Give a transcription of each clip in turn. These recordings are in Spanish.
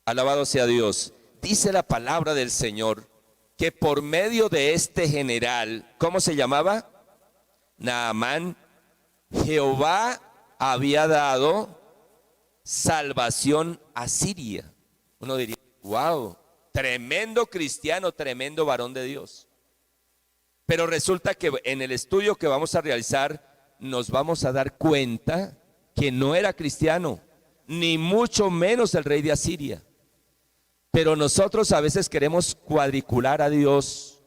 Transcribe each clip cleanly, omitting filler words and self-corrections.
Alabado sea Dios. Dice la palabra del Señor que por medio de este general, ¿cómo se llamaba? Naamán, Jehová había dado salvación a Siria. Uno diría, wow, tremendo cristiano, tremendo varón de Dios. Pero resulta que en el estudio que vamos a realizar nos vamos a dar cuenta que no era cristiano, ni mucho menos el rey de Asiria. Pero nosotros a veces queremos cuadricular a Dios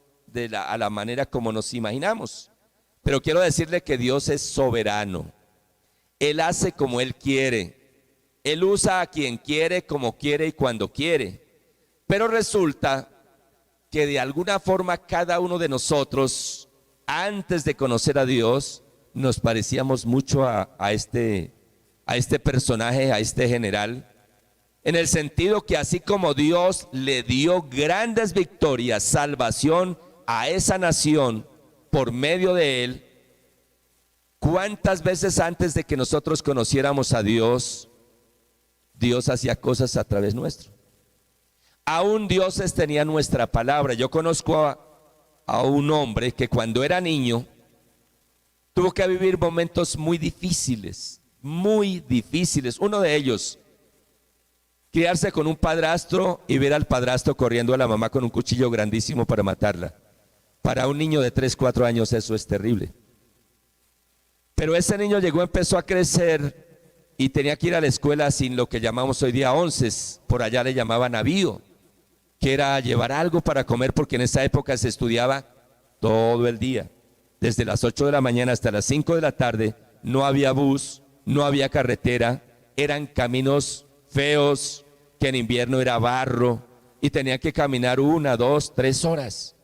a la manera como nos imaginamos. Pero quiero decirle que Dios es soberano. Él hace como Él quiere. Él usa a quien quiere, como quiere y cuando quiere. Pero resulta que de alguna forma cada uno de nosotros, antes de conocer a Dios, nos parecíamos mucho a este personaje, a este general. En el sentido que así como Dios le dio grandes victorias, salvación a esa nación por medio de él, ¿cuántas veces antes de que nosotros conociéramos a Dios, Dios hacía cosas a través nuestro? Aún dioses tenía nuestra palabra. Yo conozco a un hombre que cuando era niño tuvo que vivir momentos muy difíciles, muy difíciles. Uno de ellos, criarse con un padrastro y ver al padrastro corriendo a la mamá con un cuchillo grandísimo para matarla. Para un niño de 3, 4 años eso es terrible. Pero ese niño empezó a crecer y tenía que ir a la escuela sin lo que llamamos hoy día onces. Por allá le llamaban avío, que era llevar algo para comer, porque en esa época se estudiaba todo el día. Desde las 8 de la mañana hasta las 5 de la tarde, no había bus, no había carretera, eran caminos feos, que en invierno era barro, y tenía que caminar 1, 2, 3 horas.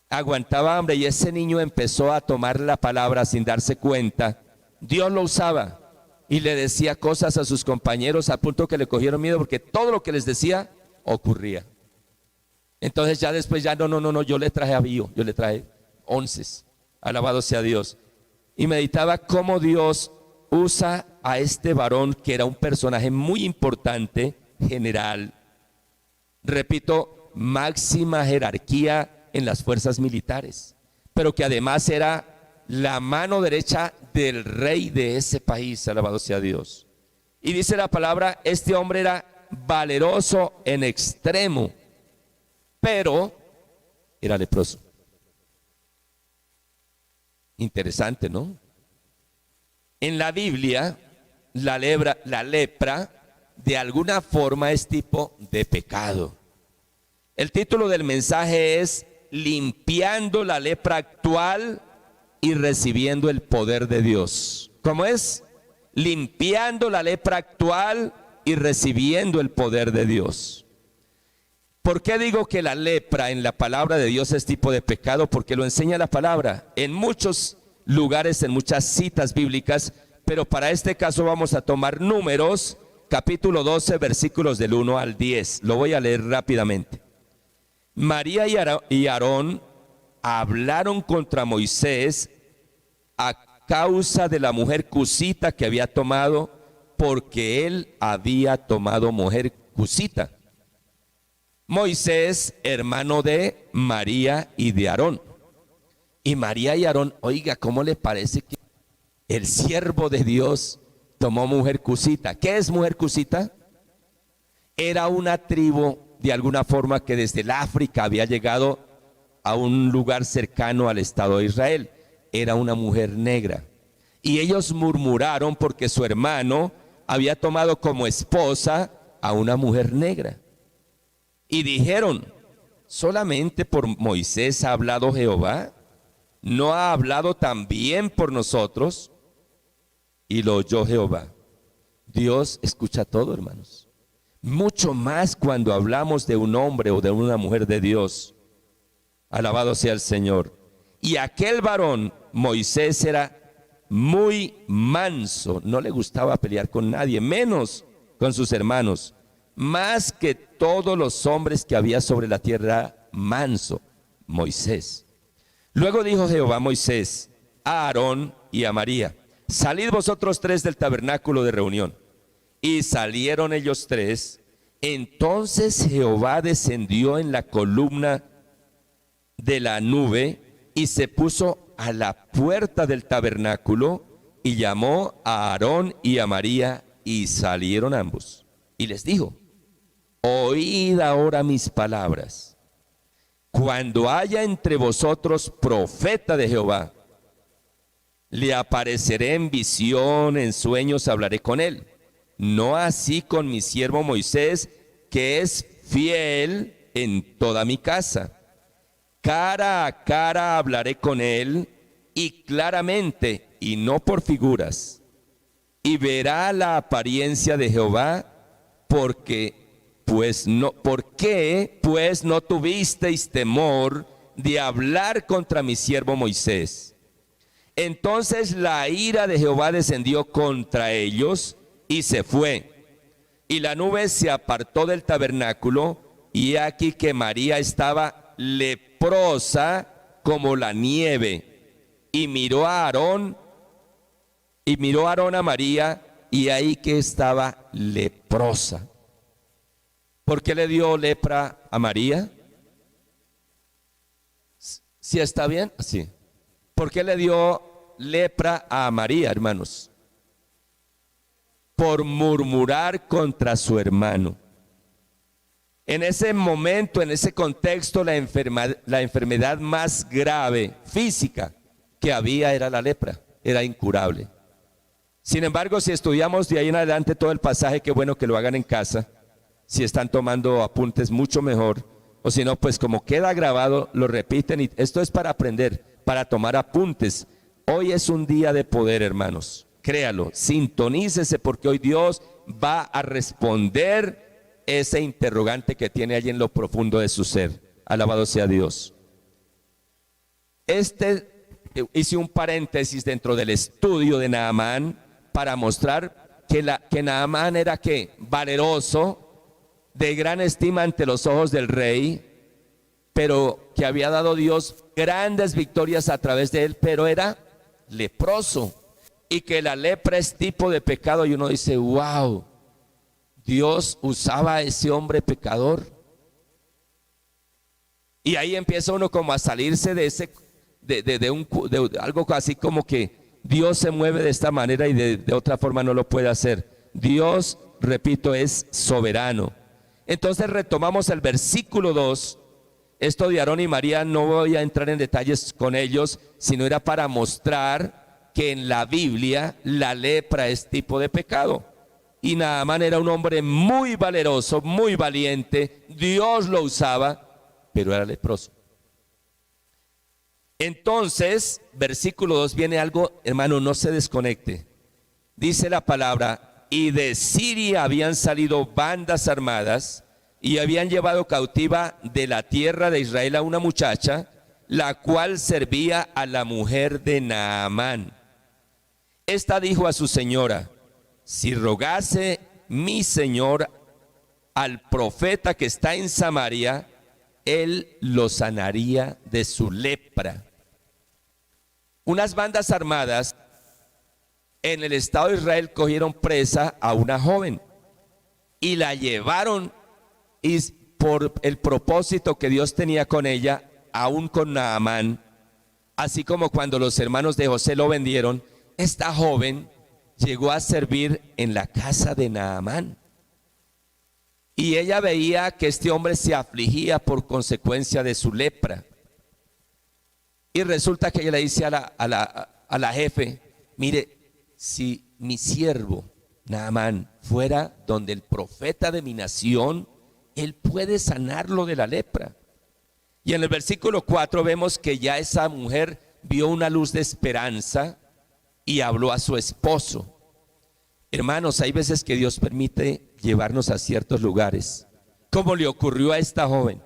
Aguantaba hambre y ese niño empezó a tomar la palabra sin darse cuenta. Dios lo usaba y le decía cosas a sus compañeros a punto que le cogieron miedo porque todo lo que les decía ocurría. Entonces ya después no, yo le traje avío, yo le traje onces. Alabado sea Dios. Y meditaba cómo Dios usa a este varón que era un personaje muy importante, general. Repito, máxima jerarquía en las fuerzas militares, pero que además era la mano derecha del rey de ese país, alabado sea Dios. Y dice la palabra, este hombre era valeroso en extremo, pero era leproso. Interesante, ¿no? En la Biblia, la lepra de alguna forma es tipo de pecado. El título del mensaje es limpiando la lepra actual y recibiendo el poder de Dios. ¿Cómo es? Limpiando la lepra actual y recibiendo el poder de Dios. ¿Por qué digo que la lepra en la palabra de Dios es tipo de pecado? Porque lo enseña la palabra en muchos lugares, en muchas citas bíblicas, pero para este caso vamos a tomar Números, capítulo 12, versículos del 1 al 10. Lo voy a leer rápidamente. María y Aarón hablaron contra Moisés a causa de la mujer cusita que había tomado, porque él había tomado mujer cusita. Moisés, hermano de María y de Aarón. Y María y Aarón, oiga, ¿cómo le parece que el siervo de Dios tomó mujer cusita? ¿Qué es mujer cusita? Era una tribu de alguna forma que desde el África había llegado a un lugar cercano al Estado de Israel. Era una mujer negra. Y ellos murmuraron porque su hermano había tomado como esposa a una mujer negra. Y dijeron, ¿solamente por Moisés ha hablado Jehová? ¿No ha hablado también por nosotros? Y lo oyó Jehová. Dios escucha todo, hermanos. Mucho más cuando hablamos de un hombre o de una mujer de Dios. Alabado sea el Señor. Y aquel varón, Moisés, era muy manso. No le gustaba pelear con nadie, menos con sus hermanos. Más que todos los hombres que había sobre la tierra, manso, Moisés. Luego dijo Jehová a Moisés, a Aarón y a María, salid vosotros tres del tabernáculo de reunión. Y salieron ellos tres Entonces Jehová descendió en la columna de la nube y se puso a la puerta del tabernáculo y llamó a Aarón y a María y salieron ambos. Y les dijo: oíd ahora mis palabras. Cuando haya entre vosotros profeta de Jehová, le apareceré en visión, en sueños hablaré con él. No así con mi siervo Moisés, que es fiel en toda mi casa. Cara a cara hablaré con él, y claramente, y no por figuras. Y verá la apariencia de Jehová, ¿por qué pues no tuvisteis temor de hablar contra mi siervo Moisés? Entonces la ira de Jehová descendió contra ellos y se fue. Y la nube se apartó del tabernáculo, y he aquí que María estaba leprosa como la nieve. Y miró Aarón a María, y ahí que estaba leprosa. ¿Por qué le dio lepra a María? ¿Sí está bien? Sí. ¿Por qué le dio lepra a María, hermanos? Por murmurar contra su hermano. En ese momento, en ese contexto, la enfermedad más grave física que había era la lepra, era incurable. Sin embargo, si estudiamos de ahí en adelante todo el pasaje, qué bueno que lo hagan en casa. Si están tomando apuntes, mucho mejor. O si no, pues como queda grabado, lo repiten. Y esto es para aprender, para tomar apuntes. Hoy es un día de poder, hermanos. Créalo, sintonícese, porque hoy Dios va a responder ese interrogante que tiene allí en lo profundo de su ser. Alabado sea Dios. Hice un paréntesis dentro del estudio de Naamán para mostrar que Naamán era ¿qué? Valeroso, de gran estima ante los ojos del rey, pero que había dado Dios grandes victorias a través de él, pero era leproso, y que la lepra es tipo de pecado. Y uno dice: wow, Dios usaba a ese hombre pecador. Y ahí empieza uno como a salirse de algo así como que Dios se mueve de esta manera y de otra forma no lo puede hacer. Dios, repito, es soberano. Entonces retomamos el versículo 2. Esto de Aarón y María no voy a entrar en detalles con ellos, sino era para mostrar que en la Biblia la lepra es tipo de pecado. Y Naamán era un hombre muy valeroso, muy valiente. Dios lo usaba, pero era leproso. Entonces, versículo 2 viene algo, hermano, no se desconecte. Dice la palabra: y de Siria habían salido bandas armadas y habían llevado cautiva de la tierra de Israel a una muchacha, la cual servía a la mujer de Naamán. Esta dijo a su señora: si rogase mi señor al profeta que está en Samaria, él lo sanaría de su lepra. Unas bandas armadas en el estado de Israel cogieron presa a una joven y la llevaron, y por el propósito que Dios tenía con ella, aún con Naamán, así como cuando los hermanos de José lo vendieron, esta joven llegó a servir en la casa de Naamán. Y ella veía que este hombre se afligía por consecuencia de su lepra. Y resulta que ella le dice a la jefe: mire, si mi siervo Naamán fuera donde el profeta de mi nación, él puede sanarlo de la lepra. Y en el versículo 4 vemos que ya esa mujer vio una luz de esperanza y habló a su esposo. Hermanos, hay veces que Dios permite llevarnos a ciertos lugares, como le ocurrió a esta joven.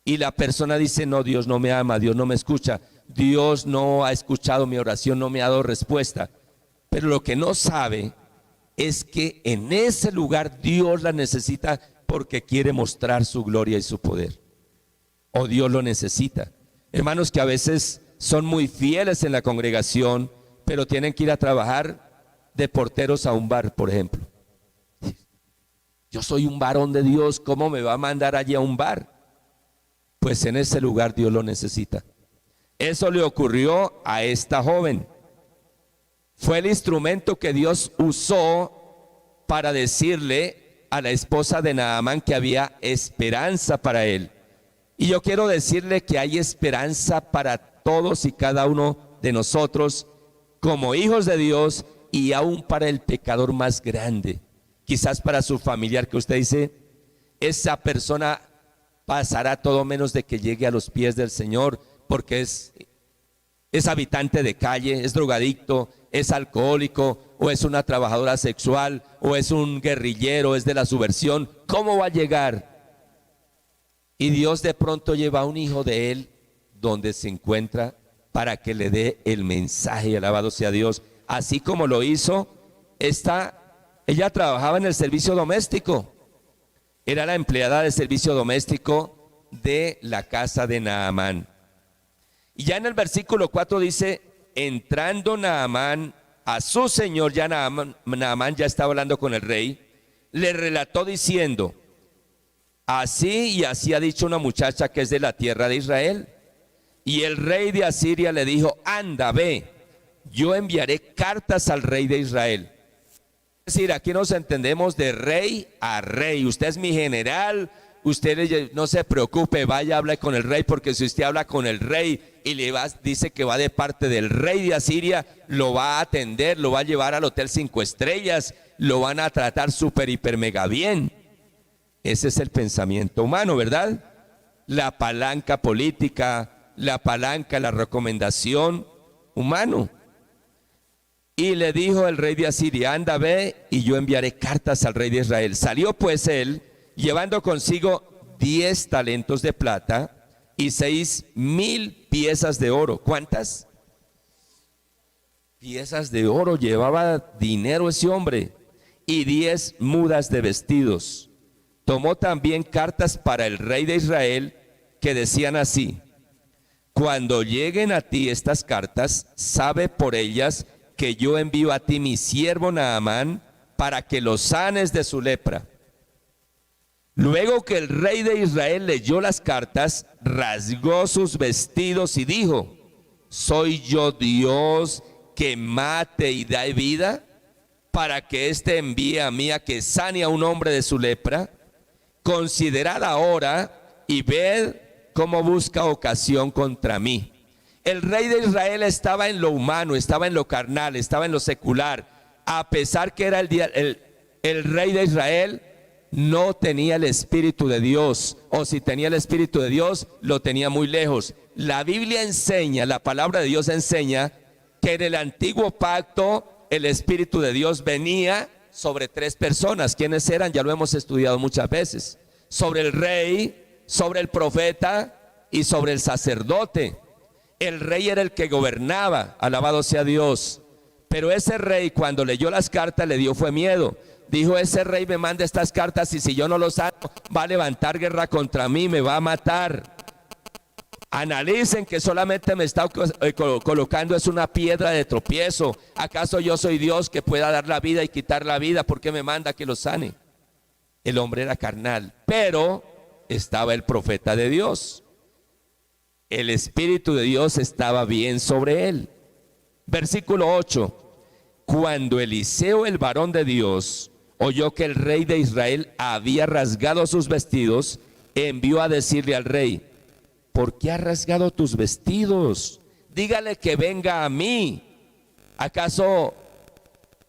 Y la persona dice: no, Dios no me ama, Dios no me escucha, Dios no ha escuchado mi oración, no me ha dado respuesta. Pero lo que no sabe es que en ese lugar Dios la necesita porque quiere mostrar su gloria y su poder. O Dios lo necesita. Hermanos que a veces son muy fieles en la congregación, pero tienen que ir a trabajar de porteros a un bar, por ejemplo. Yo soy un varón de Dios, ¿cómo me va a mandar allí a un bar? Pues en ese lugar Dios lo necesita. Eso le ocurrió a esta joven. Fue el instrumento que Dios usó para decirle a la esposa de Naamán que había esperanza para él. Y yo quiero decirle que hay esperanza para todos y cada uno de nosotros como hijos de Dios, y aún para el pecador más grande. Quizás para su familiar, que usted dice, esa persona pasará todo menos de que llegue a los pies del Señor, porque es habitante de calle, es drogadicto, es alcohólico, o es una trabajadora sexual, o es un guerrillero, es de la subversión. ¿Cómo va a llegar? Y Dios de pronto lleva a un hijo de él donde se encuentra para que le dé el mensaje. Alabado sea Dios. Así como lo hizo ella trabajaba en el servicio doméstico. Era la empleada de servicio doméstico de la casa de Naamán. Y ya en el versículo 4 dice, entrando Naamán a su señor, ya Naamán ya estaba hablando con el rey, le relató diciendo, así y así ha dicho una muchacha que es de la tierra de Israel. Y el rey de Asiria le dijo, anda, ve, yo enviaré cartas al rey de Israel. Es decir, aquí nos entendemos de rey a rey. Usted es mi general, usted no se preocupe, vaya, hable con el rey, porque si usted habla con el rey y dice que va de parte del rey de Asiria, lo va a atender, lo va a llevar al hotel 5 estrellas, lo van a tratar súper, hiper, mega bien. Ese es el pensamiento humano, ¿verdad? La palanca política, la palanca, la recomendación humano. Y le dijo el rey de Asiria, anda, ve, y yo enviaré cartas al rey de Israel. Salió pues él, llevando consigo 10 talentos de plata y 6,000 piezas de oro. ¿Cuántas? Piezas de oro, llevaba dinero ese hombre. Y 10 mudas de vestidos. Tomó también cartas para el rey de Israel que decían así, cuando lleguen a ti estas cartas, sabe por ellas que yo envío a ti mi siervo Naamán para que lo sanes de su lepra. Luego que el rey de Israel leyó las cartas, rasgó sus vestidos y dijo, ¿soy yo Dios que mate y da vida? Para que éste envíe a mí a que sane a un hombre de su lepra. Considerad ahora y ved cómo busca ocasión contra mí. El rey de Israel estaba en lo humano, estaba en lo carnal, estaba en lo secular. A pesar que era el rey de Israel, no tenía el Espíritu de Dios, o si tenía el Espíritu de Dios, lo tenía muy lejos. La Biblia enseña, la palabra de Dios enseña que en el antiguo pacto el Espíritu de Dios venía sobre 3 personas. ¿Quiénes eran? Ya lo hemos estudiado muchas veces. Sobre el rey, sobre el profeta y sobre el sacerdote. El rey era el que gobernaba, alabado sea Dios. Pero ese rey, cuando leyó las cartas, le dio fue miedo. Dijo, ese rey me manda estas cartas y si yo no lo sano, va a levantar guerra contra mí, me va a matar. Analicen que solamente me está colocando es una piedra de tropiezo. ¿Acaso yo soy Dios que pueda dar la vida y quitar la vida? ¿Por qué me manda que lo sane? El hombre era carnal, pero estaba el profeta de Dios. El Espíritu de Dios estaba bien sobre él. Versículo 8. Cuando Eliseo, el varón de Dios, oyó que el rey de Israel había rasgado sus vestidos, envió a decirle al rey, ¿por qué has rasgado tus vestidos? Dígale que venga a mí. ¿Acaso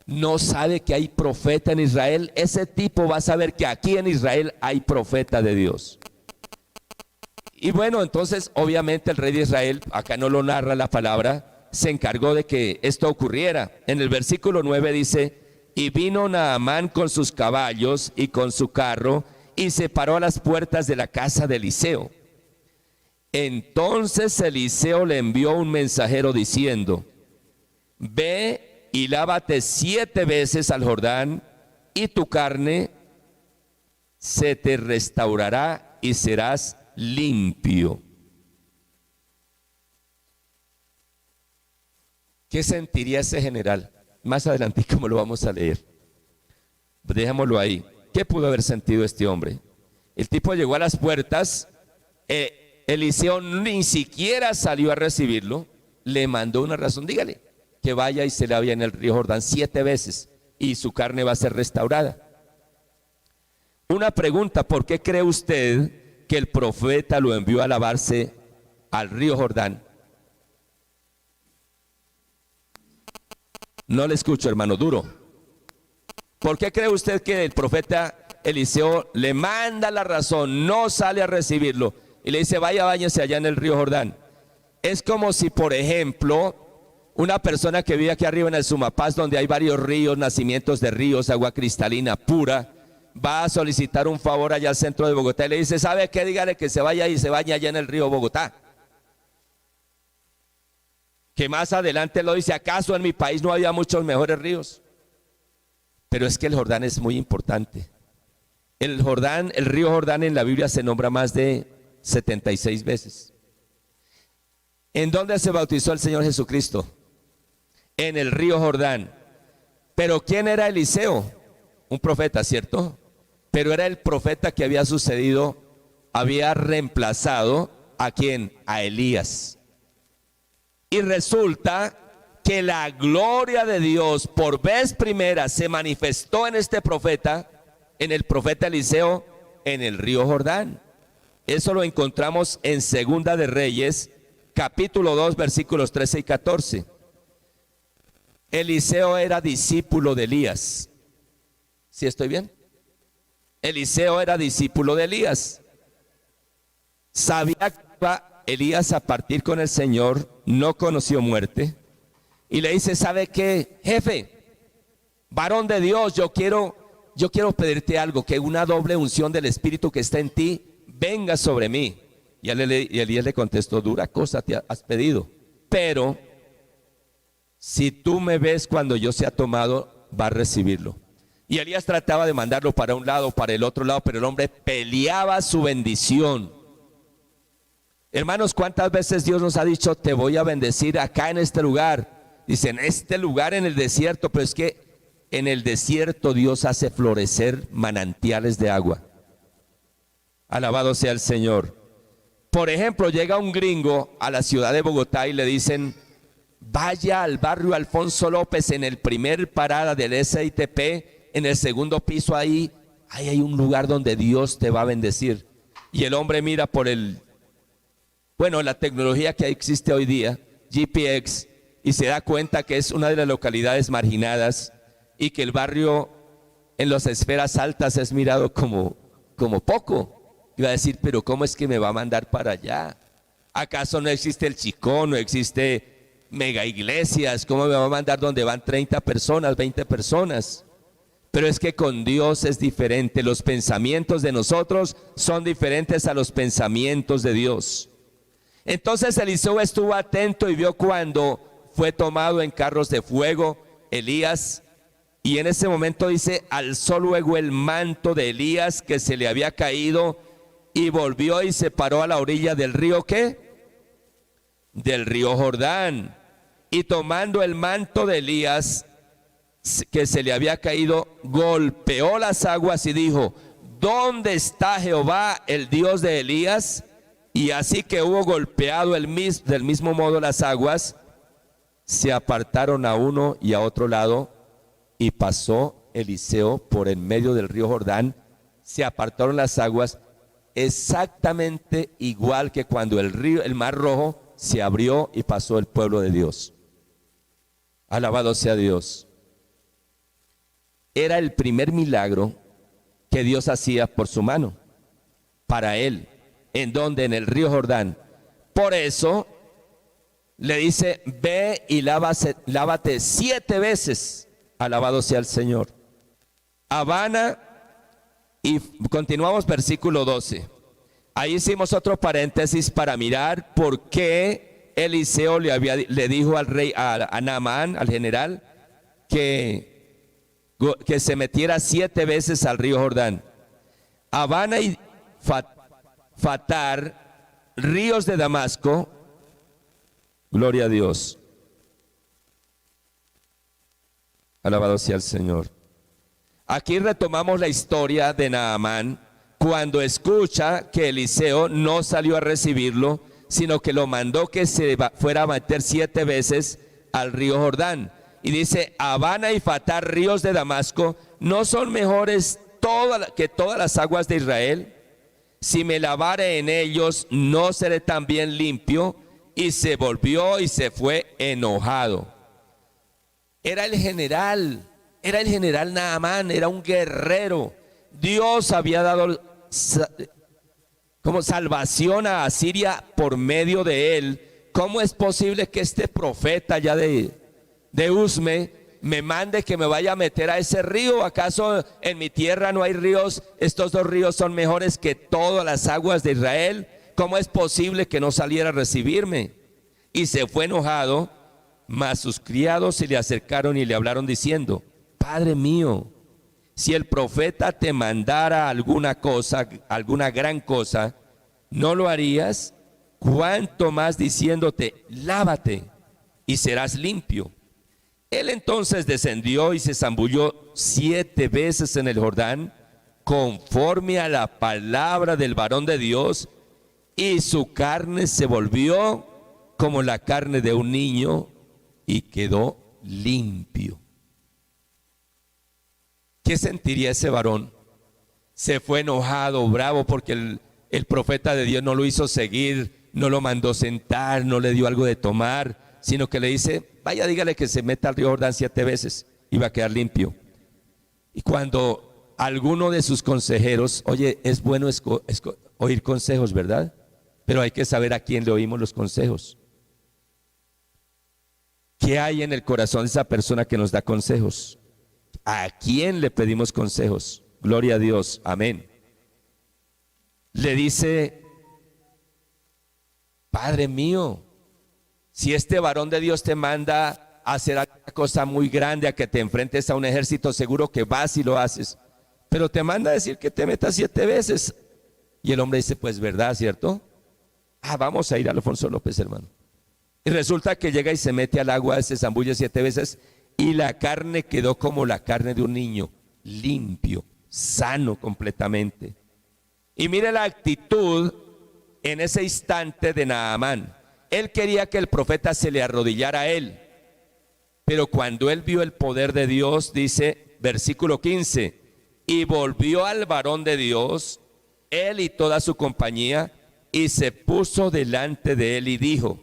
no sabe que hay profeta en Israel? Ese tipo va a saber que aquí en Israel hay profeta de Dios. Y bueno, entonces obviamente el rey de Israel, acá no lo narra la palabra, se encargó de que esto ocurriera. En el versículo 9 dice, y vino Naamán con sus caballos y con su carro y se paró a las puertas de la casa de Eliseo. Entonces Eliseo le envió un mensajero diciendo, ve y lávate 7 veces al Jordán y tu carne se te restaurará y serás limpio. ¿Qué sentiría ese general? Más adelante, como lo vamos a leer. Dejémoslo ahí. ¿Qué pudo haber sentido este hombre? El tipo llegó a las puertas, Eliseo ni siquiera salió a recibirlo, le mandó una razón, dígale que vaya y se lave en el río Jordán 7 veces y su carne va a ser restaurada. Una pregunta, ¿por qué cree usted que el profeta lo envió a lavarse al río Jordán? No le escucho, hermano, duro. ¿Por qué cree usted que el profeta Eliseo le manda la razón, no sale a recibirlo y le dice, vaya, báñese allá en el río Jordán? Es como si, por ejemplo, una persona que vive aquí arriba en el Sumapaz, donde hay varios ríos, nacimientos de ríos, agua cristalina pura, va a solicitar un favor allá al centro de Bogotá y le dice, ¿sabe qué? Dígale que se vaya y se bañe allá en el río Bogotá. Que más adelante lo dice, ¿acaso en mi país no había muchos mejores ríos? Pero es que el Jordán es muy importante. El Jordán, el río Jordán en la Biblia se nombra más de 76 veces. ¿En dónde se bautizó el Señor Jesucristo? En el río Jordán. Pero ¿quién era Eliseo? Un profeta, ¿cierto? Pero era el profeta que había sucedido, había reemplazado ¿a quién? A Elías. Y resulta que la gloria de Dios por vez primera se manifestó en este profeta, en el profeta Eliseo, en el río Jordán. Eso lo encontramos en Segunda de Reyes, capítulo 2, versículos 13 y 14. Eliseo era discípulo de Elías. ¿Sí estoy bien? Eliseo era discípulo de Elías. Sabía que iba Elías a partir con el Señor, no conoció muerte. Y le dice, ¿sabe qué, jefe? Varón de Dios, yo quiero pedirte algo, que una doble unción del Espíritu que está en ti venga sobre mí. Y Elías le contestó, dura cosa te has pedido, pero si tú me ves cuando yo sea tomado, va a recibirlo. Y Elías trataba de mandarlo para un lado, para el otro lado, pero el hombre peleaba su bendición. Hermanos, ¿cuántas veces Dios nos ha dicho, te voy a bendecir acá en este lugar? Dice, en este lugar, en el desierto, pero es que en el desierto Dios hace florecer manantiales de agua. Alabado sea el Señor. Por ejemplo, llega un gringo a la ciudad de Bogotá y le dicen, vaya al barrio Alfonso López en el primer parada del SITP, en el segundo piso ahí hay un lugar donde Dios te va a bendecir. Y el hombre mira por la tecnología que existe hoy día, GPX, y se da cuenta que es una de las localidades marginadas y que el barrio en las esferas altas es mirado como poco. Iba a decir, pero ¿cómo es que me va a mandar para allá? ¿Acaso no existe el Chicón, no existe mega iglesias? ¿Cómo me va a mandar donde van 30 personas, 20 personas? Pero es que con Dios es diferente. Los pensamientos de nosotros son diferentes a los pensamientos de Dios. Entonces Eliseo estuvo atento y vio cuando fue tomado en carros de fuego Elías. Y en ese momento dice, alzó luego el manto de Elías que se le había caído y volvió y se paró a la orilla del río, ¿qué? Del río Jordán. Y tomando el manto de Elías que se le había caído, golpeó las aguas y dijo, ¿dónde está Jehová, el Dios de Elías? Y así que hubo golpeado del mismo modo las aguas, se apartaron a uno y a otro lado, y pasó Eliseo por en medio del río Jordán, se apartaron las aguas, exactamente igual que cuando el mar Rojo se abrió y pasó el pueblo de Dios. Alabado sea Dios. Era el primer milagro que Dios hacía por su mano, para él. ¿En dónde? En el río Jordán. Por eso le dice, ve y lávate 7 veces. Alabado sea el Señor. Habana, y continuamos versículo 12. Ahí hicimos otro paréntesis para mirar por qué Eliseo le dijo al rey, a Naamán, al general, que se metiera 7 veces al río Jordán. Habana y Fatar, ríos de Damasco, gloria a Dios. Alabado sea el Señor. Aquí retomamos la historia de Naamán cuando escucha que Eliseo no salió a recibirlo, sino que lo mandó que se fuera a meter 7 veces al río Jordán. Y dice, Abana y Fatá, ríos de Damasco, ¿no son mejores que todas las aguas de Israel? Si me lavare en ellos, no seré también limpio. Y se volvió y se fue enojado. Era el general Naamán, era un guerrero. Dios había dado como salvación a Asiria por medio de él. ¿Cómo es posible que este profeta ya de Usme me mande que me vaya a meter a ese río? ¿Acaso en mi tierra no hay ríos? Estos 2 ríos son mejores que todas las aguas de Israel. ¿Cómo es posible que no saliera a recibirme? Y se fue enojado, mas sus criados se le acercaron y le hablaron diciendo, Padre mío, si el profeta te mandara alguna cosa, alguna gran cosa, ¿no lo harías? Cuánto más diciéndote, lávate y serás limpio. Él entonces descendió y se zambulló 7 veces en el Jordán, conforme a la palabra del varón de Dios, y su carne se volvió como la carne de un niño y quedó limpio. ¿Qué sentiría ese varón? Se fue enojado, bravo, porque el profeta de Dios no lo hizo seguir, no lo mandó sentar, no le dio algo de tomar, sino que le dice, vaya, dígale que se meta al río Jordán 7 veces y va a quedar limpio. Y cuando alguno de sus consejeros, oye, es bueno oír consejos, ¿verdad? Pero hay que saber a quién le oímos los consejos. ¿Qué hay en el corazón de esa persona que nos da consejos? ¿A quién le pedimos consejos? Gloria a Dios, amén. Le dice, Padre mío, si este varón de Dios te manda a hacer una cosa muy grande, a que te enfrentes a un ejército, seguro que vas y lo haces, pero te manda a decir que te metas 7 veces. Y el hombre dice, pues verdad, ¿cierto? Vamos a ir a Alfonso López, hermano. Y resulta que llega y se mete al agua, se zambulle 7 veces y la carne quedó como la carne de un niño, limpio, sano completamente. Y mire la actitud en ese instante de Naamán. Él quería que el profeta se le arrodillara a él, pero cuando él vio el poder de Dios, dice, versículo 15, y volvió al varón de Dios, él y toda su compañía, y se puso delante de él y dijo,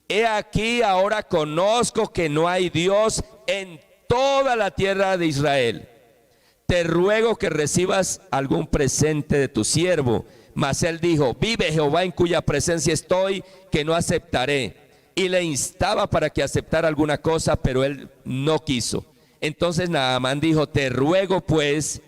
he aquí ahora conozco que no hay Dios en toda la tierra de Israel. Te ruego que recibas algún presente de tu siervo. Mas él dijo, vive Jehová en cuya presencia estoy, que no aceptaré. Y le instaba para que aceptara alguna cosa, pero él no quiso. Entonces Naamán dijo, te ruego pues,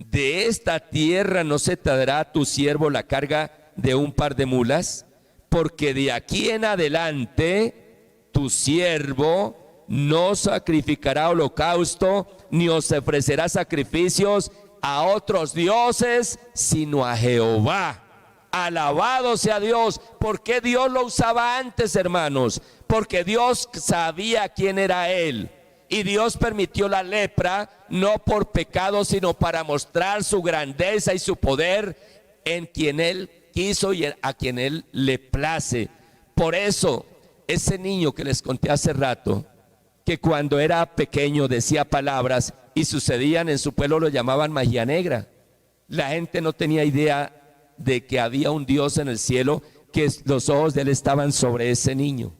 de esta tierra no se te dará a tu siervo la carga de un par de mulas, porque de aquí en adelante tu siervo no sacrificará holocausto, ni os ofrecerá sacrificios a otros dioses, sino a Jehová. Alabado sea Dios. ¿Por qué Dios lo usaba antes, hermanos? Porque Dios sabía quién era él. Y Dios permitió la lepra, no por pecado, sino para mostrar su grandeza y su poder en quien él quiso y a quien él le place. Por eso, ese niño que les conté hace rato, que cuando era pequeño decía palabras y sucedían en su pueblo, lo llamaban magia negra. La gente no tenía idea de que había un Dios en el cielo, que los ojos de él estaban sobre ese niño.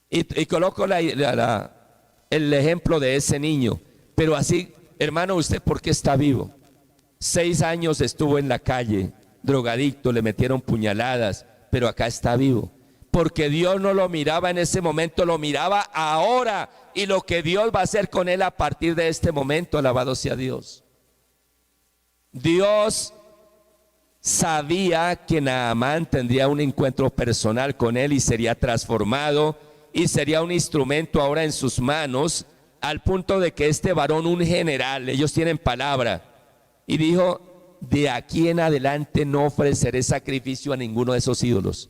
Y coloco el ejemplo de ese niño. Pero así, hermano, ¿usted por qué está vivo? 6 años estuvo en la calle, drogadicto, le metieron puñaladas, pero acá está vivo. Porque Dios no lo miraba en ese momento, lo miraba ahora. Y lo que Dios va a hacer con él a partir de este momento, alabado sea Dios. Dios sabía que Naamán tendría un encuentro personal con él y sería transformado y sería un instrumento ahora en sus manos, al punto de que este varón, un general, ellos tienen palabra, y dijo, de aquí en adelante no ofreceré sacrificio a ninguno de esos ídolos.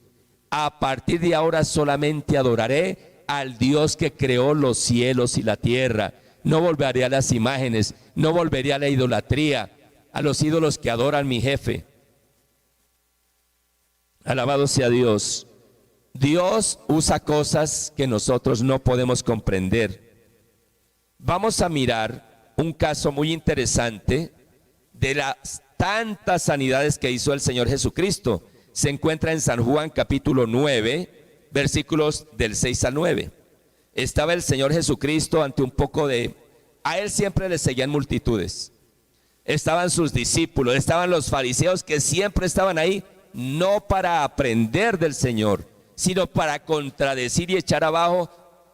A partir de ahora solamente adoraré al Dios que creó los cielos y la tierra. no volveré a las imágenes, no volveré a la idolatría, a los ídolos que adoran mi jefe. Alabado sea Dios. Dios usa cosas que nosotros no podemos comprender. Vamos a mirar un caso muy interesante de las tantas sanidades que hizo el Señor Jesucristo. Se encuentra en San Juan capítulo 9, versículos del 6 al 9. Estaba el Señor Jesucristo ante un poco de... A él siempre le seguían multitudes. Estaban sus discípulos, estaban los fariseos que siempre estaban ahí, no para aprender del Señor, sino para contradecir y echar abajo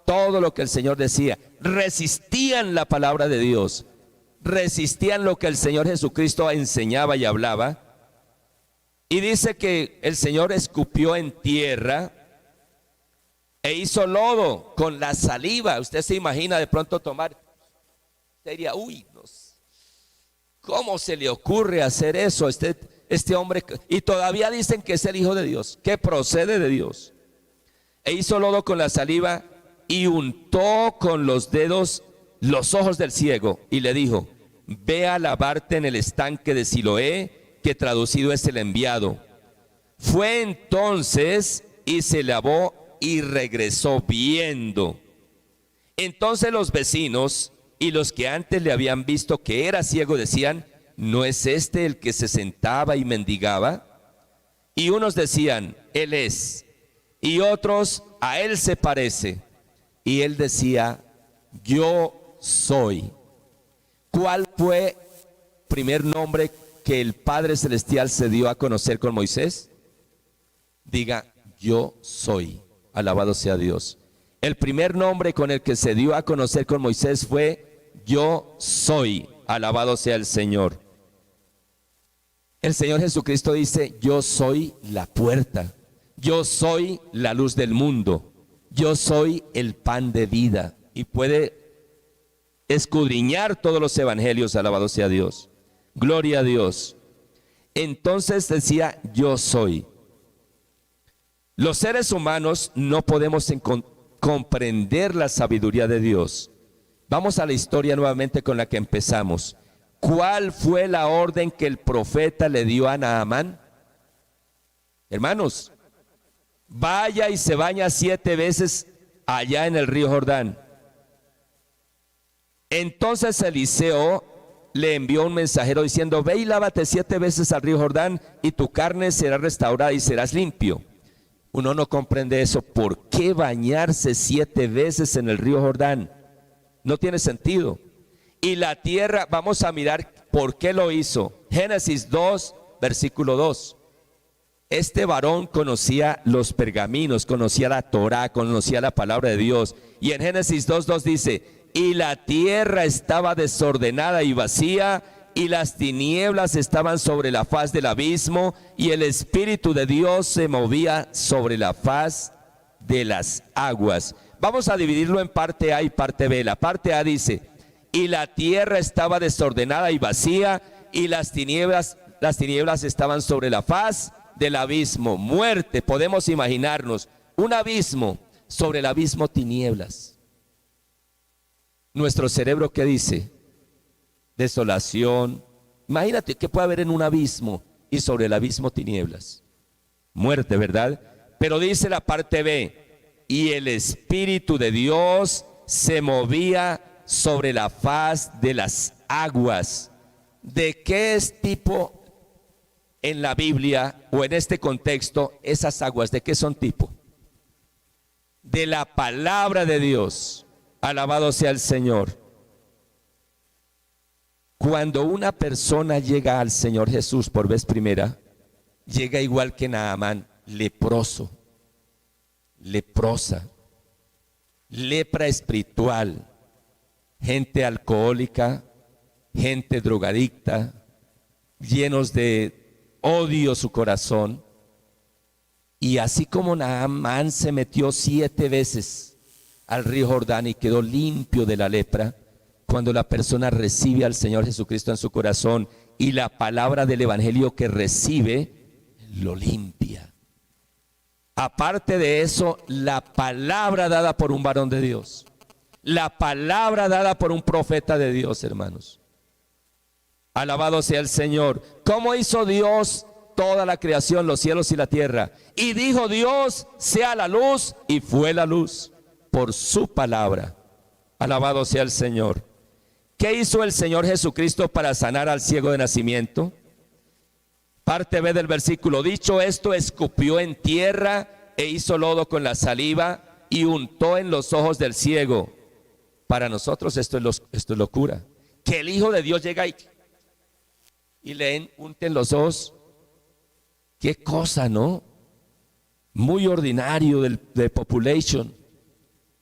todo lo que el Señor decía. Resistían la palabra de Dios, resistían lo que el Señor Jesucristo enseñaba y hablaba. Y dice que el Señor escupió en tierra e hizo lodo con la saliva. Usted se imagina de pronto tomar, sería, uy, no sé, ¿cómo se le ocurre hacer eso? Este hombre, y todavía dicen que es el Hijo de Dios, que procede de Dios. E hizo lodo con la saliva y untó con los dedos los ojos del ciego y le dijo: ve a lavarte en el estanque de Siloé, que traducido es el enviado. Fue entonces y se lavó y regresó viendo. Entonces los vecinos y los que antes le habían visto que era ciego decían: ¿no es este el que se sentaba y mendigaba? Y unos decían: él es. Y otros: a él se parece. Y él decía: yo soy. ¿Cuál fue el primer nombre que el Padre Celestial se dio a conocer con Moisés? Diga: yo soy. Alabado sea Dios. El primer nombre con el que se dio a conocer con Moisés fue: yo soy. Alabado sea el Señor. El Señor Jesucristo dice: yo soy la puerta, yo soy la luz del mundo, yo soy el pan de vida. Y puede escudriñar todos los evangelios. Alabado sea Dios. Gloria a Dios. Entonces decía: yo soy. Los seres humanos no podemos comprender la sabiduría de Dios. Vamos a la historia nuevamente con la que empezamos. ¿Cuál fue la orden que el profeta le dio a Naamán? Hermanos, vaya y se baña 7 veces allá en el río Jordán. Entonces Eliseo le envió un mensajero diciendo: ve y lávate 7 veces al río Jordán y tu carne será restaurada y serás limpio. Uno no comprende eso. ¿Por qué bañarse 7 veces en el río Jordán? No tiene sentido. Y la tierra, vamos a mirar por qué lo hizo. Génesis 2, versículo 2. Este varón conocía los pergaminos, conocía la Torá, conocía la palabra de Dios. Y en Génesis 2:2 dice: y la tierra estaba desordenada y vacía, y las tinieblas estaban sobre la faz del abismo, y el Espíritu de Dios se movía sobre la faz de las aguas. Vamos a dividirlo en parte A y parte B. La parte A dice: y la tierra estaba desordenada y vacía, y las tinieblas estaban sobre la faz del abismo. Muerte, podemos imaginarnos un abismo, sobre el abismo tinieblas. Nuestro cerebro, ¿qué dice? Desolación. Imagínate qué puede haber en un abismo y sobre el abismo tinieblas. Muerte, ¿verdad? Pero dice la parte B: y el Espíritu de Dios se movía sobre la faz de las aguas. ¿De qué es tipo en la Biblia o en este contexto esas aguas? ¿De qué son tipo? De la palabra de Dios. Alabado sea el Señor. Cuando una persona llega al Señor Jesús por vez primera, llega igual que Naamán, leproso, leprosa, lepra espiritual, gente alcohólica, gente drogadicta, llenos de odio su corazón. Y así como Naamán se metió 7 veces al río Jordán y quedó limpio de la lepra, cuando la persona recibe al Señor Jesucristo en su corazón y la palabra del evangelio que recibe, lo limpia. Aparte de eso, la palabra dada por un varón de Dios. La palabra dada por un profeta de Dios, hermanos. Alabado sea el Señor. ¿Cómo hizo Dios toda la creación, los cielos y la tierra? Y dijo Dios, sea la luz, y fue la luz, por su palabra. Alabado sea el Señor. ¿Qué hizo el Señor Jesucristo para sanar al ciego de nacimiento? Parte B del versículo. Dicho esto, escupió en tierra e hizo lodo con la saliva y untó en los ojos del ciego. Para nosotros esto es locura. Que el Hijo de Dios llega y le unte en los ojos. Qué cosa, ¿no? Muy ordinario de population.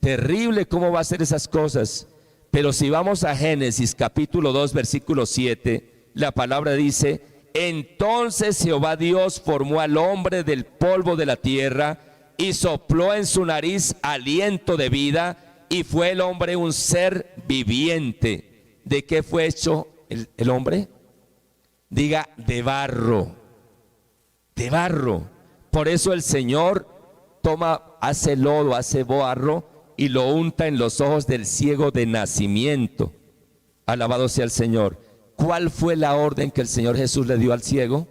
Terrible cómo va a hacer esas cosas. Pero si vamos a Génesis capítulo 2 versículo 7, la palabra dice: entonces Jehová Dios formó al hombre del polvo de la tierra y sopló en su nariz aliento de vida, y fue el hombre un ser viviente. ¿De qué fue hecho el hombre? Diga, de barro. De barro. Por eso el Señor hace lodo, hace barro y lo unta en los ojos del ciego de nacimiento. Alabado sea el Señor. ¿Cuál fue la orden que el Señor Jesús le dio al ciego?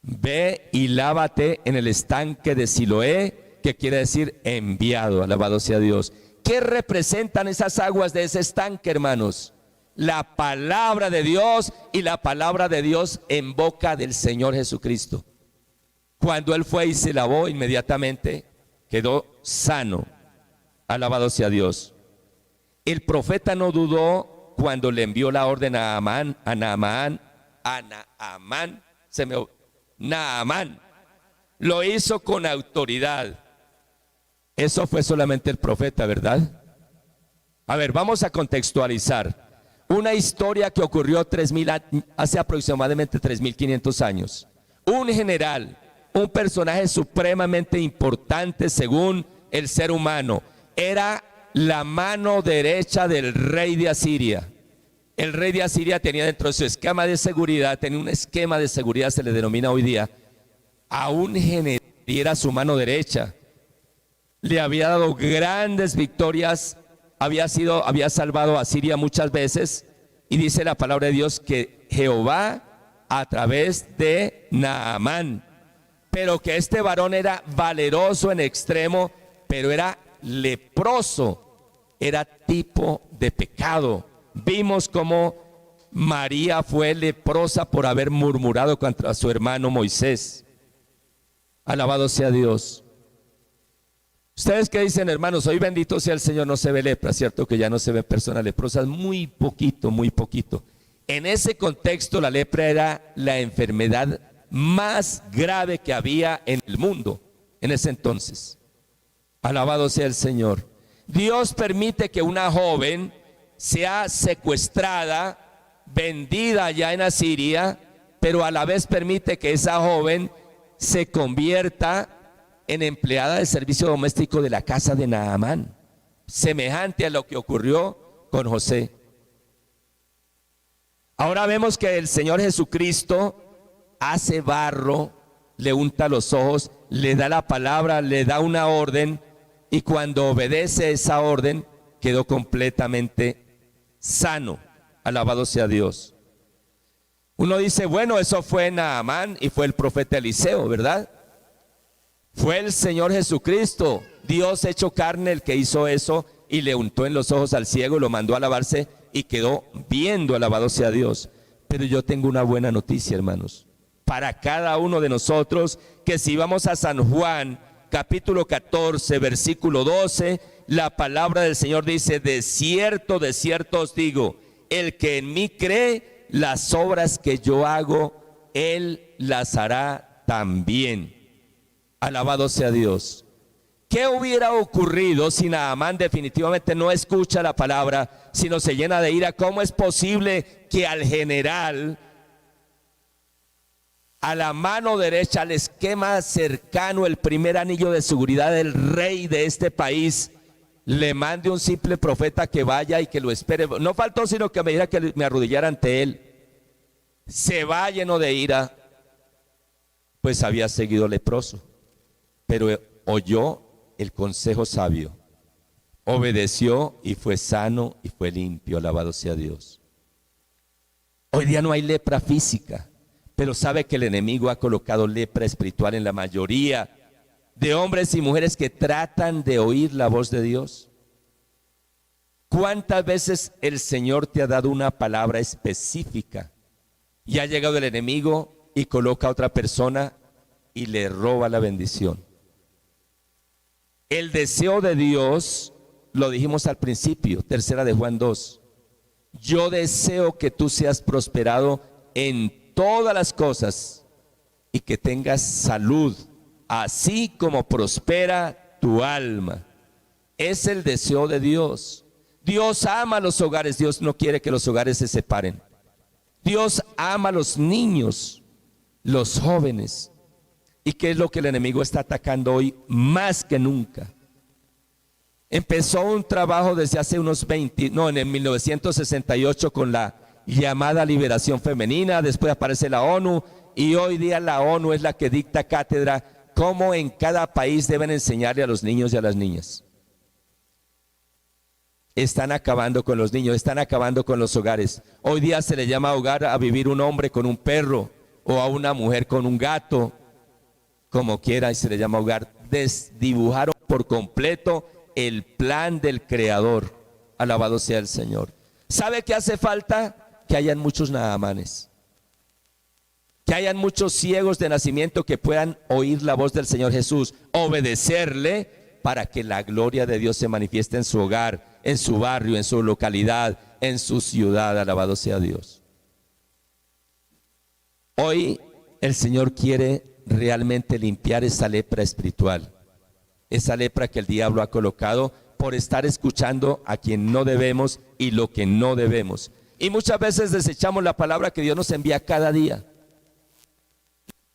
Ve y lávate en el estanque de Siloé, que quiere decir enviado. Alabado sea Dios. ¿Qué representan esas aguas de ese estanque, hermanos? La palabra de Dios, y la palabra de Dios en boca del Señor Jesucristo. Cuando Él fue y se lavó, inmediatamente quedó sano. Alabado sea Dios. El profeta no dudó cuando le envió la orden a Naamán. Lo hizo con autoridad. Eso fue solamente el profeta, ¿verdad? A ver, vamos a contextualizar. Una historia que ocurrió hace aproximadamente 3.500 años. Un general, un personaje supremamente importante según el ser humano, era la mano derecha del rey de Asiria. El rey de Asiria tenía dentro de su esquema de seguridad, tenía un esquema de seguridad, se le denomina hoy día, a un general, y era su mano derecha. Le había dado grandes victorias, había salvado a Asiria muchas veces, y dice la palabra de Dios que Jehová a través de Naamán, pero que este varón era valeroso en extremo, pero era leproso, era tipo de pecado. Vimos cómo María fue leprosa por haber murmurado contra su hermano Moisés. Alabado sea Dios. Ustedes que dicen, hermanos, hoy bendito sea el Señor, no se ve lepra, ¿cierto? Que ya no se ven personas leprosas, muy poquito, muy poquito. En ese contexto, la lepra era la enfermedad más grave que había en el mundo en ese entonces. Alabado sea el Señor. Dios permite que una joven sea secuestrada, vendida allá en Asiria, pero a la vez permite que esa joven se convierta en empleada de servicio doméstico de la casa de Naamán, semejante a lo que ocurrió con José. Ahora vemos que el Señor Jesucristo hace barro, le unta los ojos, le da la palabra, le da una orden, y cuando obedece esa orden quedó completamente sano. Alabado sea Dios. Uno dice, bueno, eso fue Naamán y fue el profeta Eliseo, ¿verdad? Fue el Señor Jesucristo, Dios hecho carne, el que hizo eso y le untó en los ojos al ciego, lo mandó a lavarse y quedó viendo. Alabado sea Dios. Pero yo tengo una buena noticia, hermanos, para cada uno de nosotros, que si vamos a San Juan capítulo 14 versículo 12, la palabra del Señor dice: de cierto os digo, el que en mí cree, las obras que yo hago, él las hará también. Alabado sea Dios. ¿Qué hubiera ocurrido si Naamán definitivamente no escucha la palabra, sino se llena de ira? ¿Cómo es posible que al general, a la mano derecha, al esquema cercano, el primer anillo de seguridad del rey de este país, le mande un simple profeta que vaya y que lo espere? No faltó sino que me dijera que me arrodillara ante él. Se va lleno de ira, pues había seguido leproso, pero oyó el consejo sabio. Obedeció y fue sano y fue limpio, alabado sea Dios. Hoy día no hay lepra física, pero sabe que el enemigo ha colocado lepra espiritual en la mayoría de hombres y mujeres que tratan de oír la voz de Dios. ¿Cuántas veces el Señor te ha dado una palabra específica y ha llegado el enemigo y coloca a otra persona y le roba la bendición? El deseo de Dios, lo dijimos al principio, 3 de Juan 2. Yo deseo que tú seas prosperado en todas las cosas y que tengas salud, así como prospera tu alma. Es el deseo de Dios. Dios ama los hogares, Dios no quiere que los hogares se separen. Dios ama a los niños, los jóvenes. ¿Y qué es lo que el enemigo está atacando hoy más que nunca? Empezó un trabajo desde hace en el 1968 con la llamada liberación femenina, después aparece la ONU y hoy día la ONU es la que dicta cátedra cómo en cada país deben enseñarle a los niños y a las niñas. Están acabando con los niños, están acabando con los hogares. Hoy día se le llama hogar a vivir un hombre con un perro o a una mujer con un gato, como quiera, y se le llama hogar. Desdibujaron por completo el plan del Creador. Alabado sea el Señor. ¿Sabe qué hace falta? Que hayan muchos Naamanes, que hayan muchos ciegos de nacimiento que puedan oír la voz del Señor Jesús, obedecerle para que la gloria de Dios se manifieste en su hogar, en su barrio, en su localidad, en su ciudad. Alabado sea Dios. Hoy el Señor quiere realmente limpiar esa lepra espiritual, esa lepra que el diablo ha colocado por estar escuchando a quien no debemos y lo que no debemos. Y muchas veces desechamos la palabra que Dios nos envía cada día.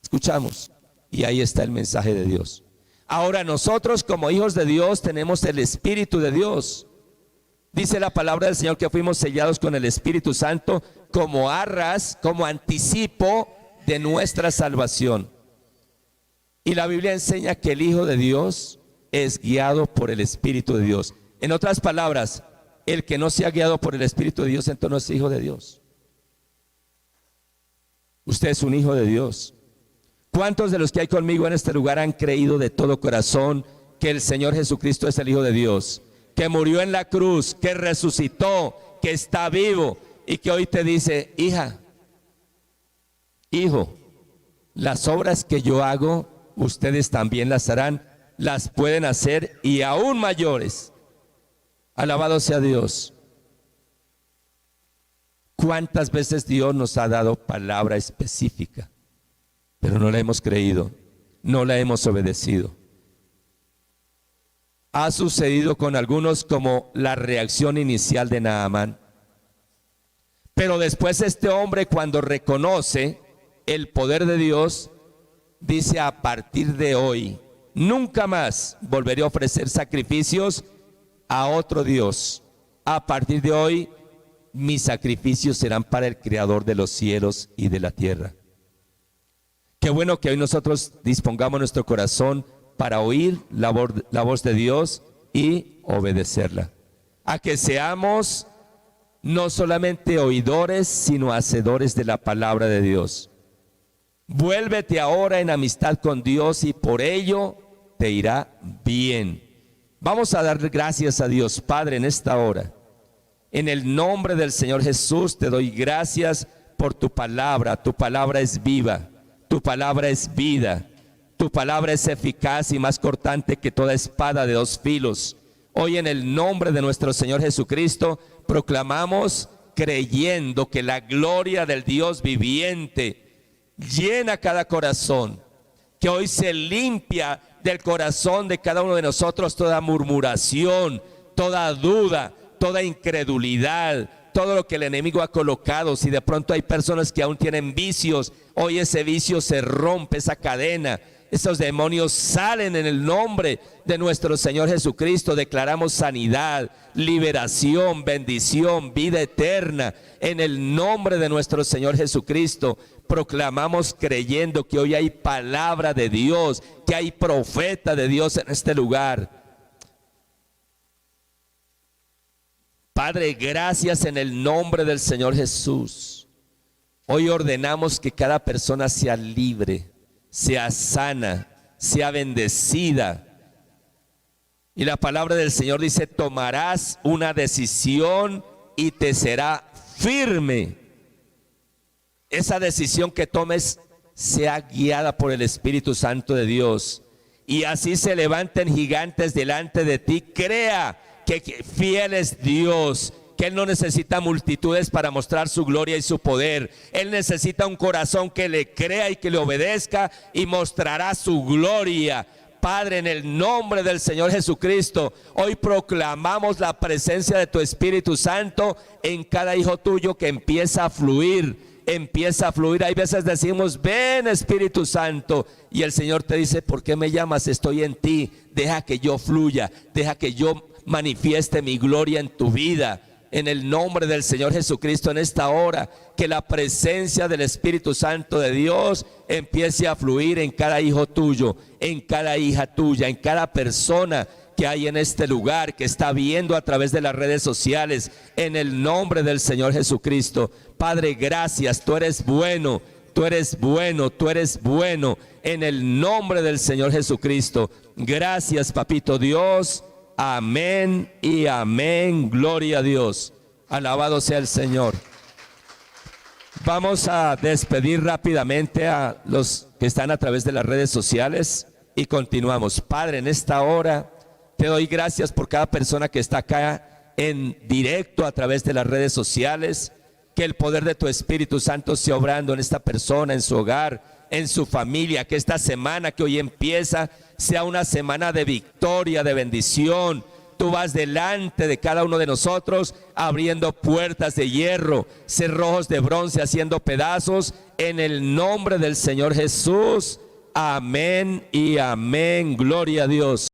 Escuchamos y ahí está el mensaje de Dios. Ahora nosotros como hijos de Dios tenemos el Espíritu de Dios. Dice la palabra del Señor que fuimos sellados con el Espíritu Santo como arras, como anticipo de nuestra salvación. Y la Biblia enseña que el Hijo de Dios es guiado por el Espíritu de Dios. En otras palabras, el que no sea guiado por el Espíritu de Dios, entonces no es hijo de Dios. Usted es un hijo de Dios. ¿Cuántos de los que hay conmigo en este lugar han creído de todo corazón que el Señor Jesucristo es el Hijo de Dios? Que murió en la cruz, que resucitó, que está vivo y que hoy te dice: hija, hijo, las obras que yo hago, ustedes también las harán, las pueden hacer y aún mayores. Alabado sea Dios. ¿Cuántas veces Dios nos ha dado palabra específica? Pero no la hemos creído, no la hemos obedecido. Ha sucedido con algunos como la reacción inicial de Naamán. Pero después este hombre, cuando reconoce el poder de Dios, dice: a partir de hoy, nunca más volveré a ofrecer sacrificios a otro Dios. A partir de hoy, mis sacrificios serán para el Creador de los cielos y de la tierra. Qué bueno que hoy nosotros dispongamos nuestro corazón para oír la voz de Dios y obedecerla. A que seamos no solamente oidores, sino hacedores de la palabra de Dios. Vuélvete ahora en amistad con Dios y por ello te irá bien. Vamos a dar gracias a Dios Padre en esta hora. En el nombre del Señor Jesús te doy gracias por tu palabra. Tu palabra es viva, tu palabra es vida, tu palabra es eficaz y más cortante que toda espada de dos filos. Hoy en el nombre de nuestro Señor Jesucristo proclamamos, creyendo que la gloria del Dios viviente llena cada corazón, que hoy se limpia del corazón de cada uno de nosotros toda murmuración, toda duda, toda incredulidad, todo lo que el enemigo ha colocado. Si de pronto hay personas que aún tienen vicios, hoy ese vicio se rompe, esa cadena, esos demonios salen en el nombre de nuestro Señor Jesucristo. Declaramos sanidad, liberación, bendición, vida eterna en el nombre de nuestro Señor Jesucristo. Proclamamos creyendo que hoy hay palabra de Dios, que hay profeta de Dios en este lugar. Padre, gracias en el nombre del Señor Jesús. Hoy ordenamos que cada persona sea libre, sea sana, sea bendecida. Y la palabra del Señor dice, tomarás una decisión y te será firme. Esa decisión que tomes sea guiada por el Espíritu Santo de Dios. Y así se levanten gigantes delante de ti. Crea que fiel es Dios, que Él no necesita multitudes para mostrar su gloria y su poder. Él necesita un corazón que le crea y que le obedezca y mostrará su gloria. Padre, en el nombre del Señor Jesucristo, hoy proclamamos la presencia de tu Espíritu Santo en cada hijo tuyo que empieza a fluir. Hay veces decimos, ven Espíritu Santo, y el Señor te dice, ¿por qué me llamas? Estoy en ti, deja que yo fluya, deja que yo manifieste mi gloria en tu vida. En el nombre del Señor Jesucristo, en esta hora, que la presencia del Espíritu Santo de Dios empiece a fluir en cada hijo tuyo, en cada hija tuya, en cada persona que hay en este lugar, que está viendo a través de las redes sociales, en el nombre del Señor Jesucristo. Padre, gracias, tú eres bueno, tú eres bueno, tú eres bueno, en el nombre del Señor Jesucristo. Gracias, papito Dios. Amén y amén. Gloria a Dios. Alabado sea el Señor. Vamos a despedir rápidamente a los que están a través de las redes sociales y continuamos. Padre, en esta hora te doy gracias por cada persona que está acá en directo a través de las redes sociales. Que el poder de tu Espíritu Santo sea obrando en esta persona, en su hogar, en su familia. Que esta semana que hoy empieza sea una semana de victoria, de bendición. Tú vas delante de cada uno de nosotros, abriendo puertas de hierro, cerrojos de bronce, haciendo pedazos, en el nombre del Señor Jesús. Amén y amén. Gloria a Dios.